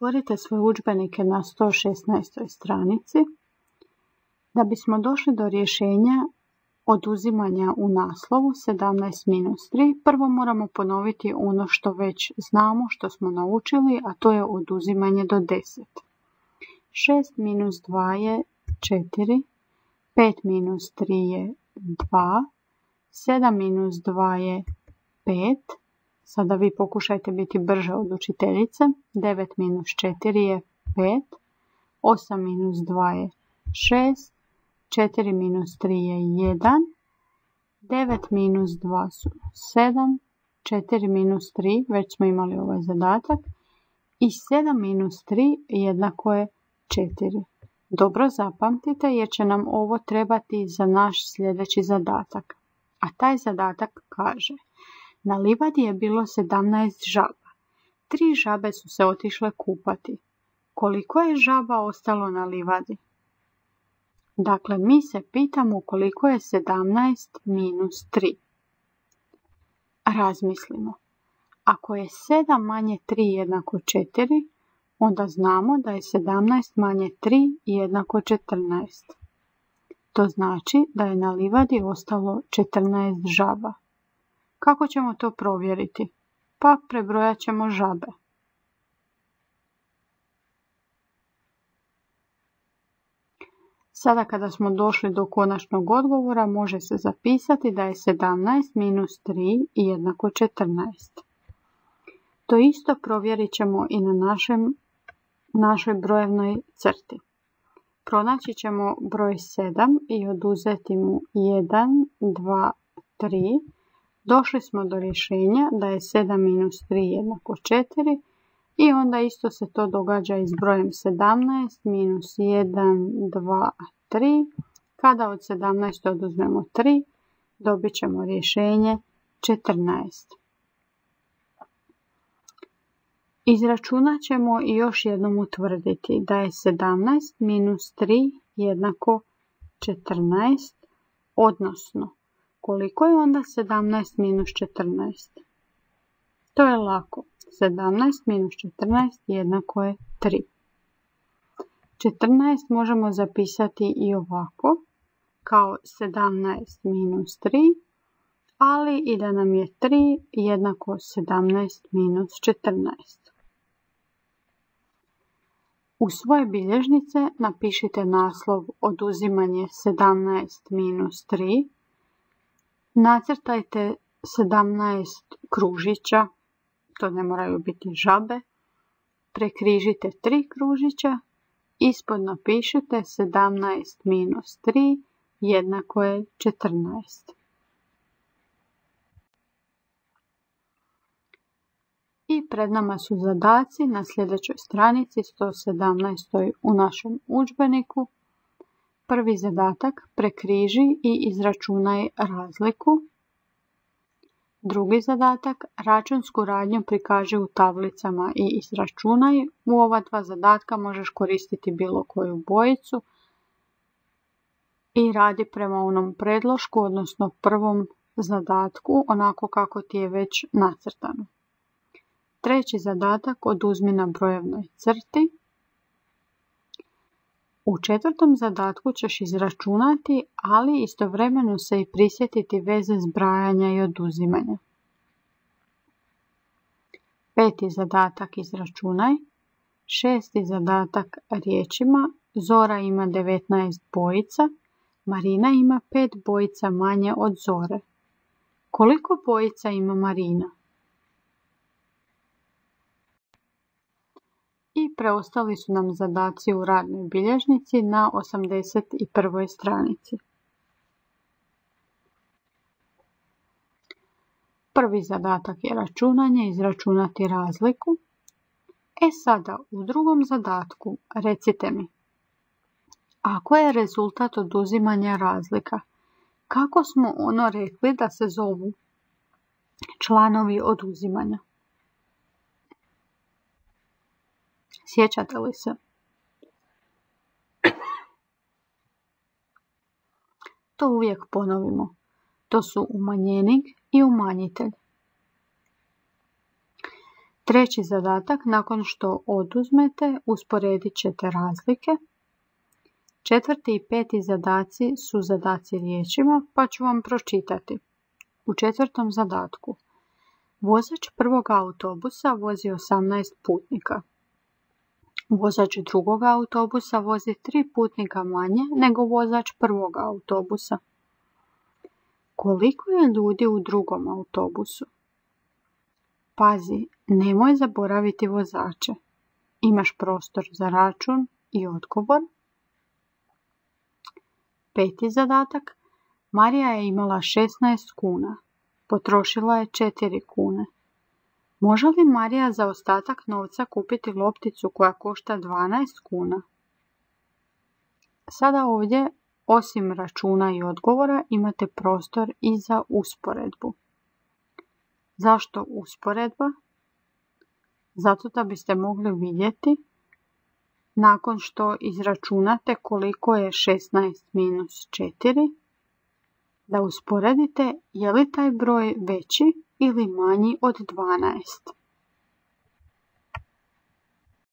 Otvorite svoje udžbenike na 116. stranici. Da bismo došli do rješenja oduzimanja u naslovu 17-3, prvo moramo ponoviti ono što već znamo, što smo naučili, a to je oduzimanje do 10. 6 - 2 je 4, 5 - 3 je 2, 7 - 2 je 5, sada vi pokušajte biti brže od učiteljice, 9 - 4 je 5, 8 - 2 je 6, 4 - 3 je 1, 9 - 2 su 7, 4 - 3, već smo imali ovaj zadatak, i 7 - 3 jednako je 4. Dobro zapamtite jer će nam ovo trebati za naš sljedeći zadatak. A taj zadatak kaže: na livadi je bilo 17 žaba. 3 žabe su se otišle kupati. Koliko je žaba ostalo na livadi? Dakle, mi se pitamo koliko je 17 - 3. Razmislimo. Ako je 7 manje 3 jednako 4, onda znamo da je 17 manje 3 jednako 14. To znači da je na livadi ostalo 14 žaba. Kako ćemo to provjeriti? Pa prebrojat ćemo žabe. Sada kada smo došli do konačnog odgovora, može se zapisati da je 17 - 3 jednako 14. To isto provjerit ćemo i na našoj brojevnoj crti. Pronaći ćemo broj 7 i oduzeti mu 1, 2, 3. Došli smo do rješenja da je 7 - 3 jednako 4 i onda isto se to događa i s brojem 17 - 1, 2, 3. Kada od 17 oduzmemo 3, dobit ćemo rješenje 14. Izračunat ćemo i još jednom utvrditi da je 17 - 3 jednako 14, odnosno koliko je onda 17 - 14? To je lako. 17 - 14 jednako je 3. 14 možemo zapisati i ovako, kao 17 - 3, ali i da nam je 3 jednako 17 - 14. U svoje bilježnice napišite naslov oduzimanje 17 - 3. Nacrtajte 17 kružića, to ne moraju biti žabe. Prekrižite 3 kružića, ispod napišite 17 - 3 jednako je 14. I pred nama su zadaci na sljedećoj stranici 117. u našem udžbeniku. Prvi zadatak: prekriži i izračunaj razliku. Drugi zadatak: računsku radnju prikaži u tablicama i izračunaj. U ova dva zadatka možeš koristiti bilo koju bojicu i radi prema onom predlošku, odnosno prvom zadatku, onako kako ti je već nacrtano. Treći zadatak: oduzmi na brojevnoj crti. U četvrtom zadatku ćeš izračunati, ali istovremeno se i prisjetiti veze zbrajanja i oduzimanja. Peti zadatak: izračunaj. Šesti zadatak: riječima. Zora ima 19 bojica, Marina ima 5 bojica manje od Zore. Koliko bojica ima Marina? I preostali su nam zadaci u radnoj bilježnici na 81. stranici. Prvi zadatak je računanje, izračunati razliku. Sada u drugom zadatku recite mi, ako je rezultat oduzimanja razlika, kako smo ono rekli da se zovu članovi oduzimanja? Sjećate li se? To uvijek ponovimo. To su umanjenik i umanjitelj. Treći zadatak, nakon što oduzmete, usporedit ćete razlike. Četvrti i peti zadaci su zadaci riječima, pa ću vam pročitati. U četvrtom zadatku. Vozač prvog autobusa vozi 18 putnika. Vozač drugog autobusa vozi 3 putnika manje nego vozač prvog autobusa. Koliko je ljudi u drugom autobusu? Pazi, nemoj zaboraviti vozače. Imaš prostor za račun i odgovor. Peti zadatak. Marija je imala 16 kuna. Potrošila je 4 kune. Može li Marija za ostatak novca kupiti lopticu koja košta 12 kuna? Sada ovdje, osim računa i odgovora, imate prostor i za usporedbu. Zašto usporedba? Zato da biste mogli vidjeti nakon što izračunate koliko je 16 minus 4, da usporedite je li taj broj veći ili manji od 12.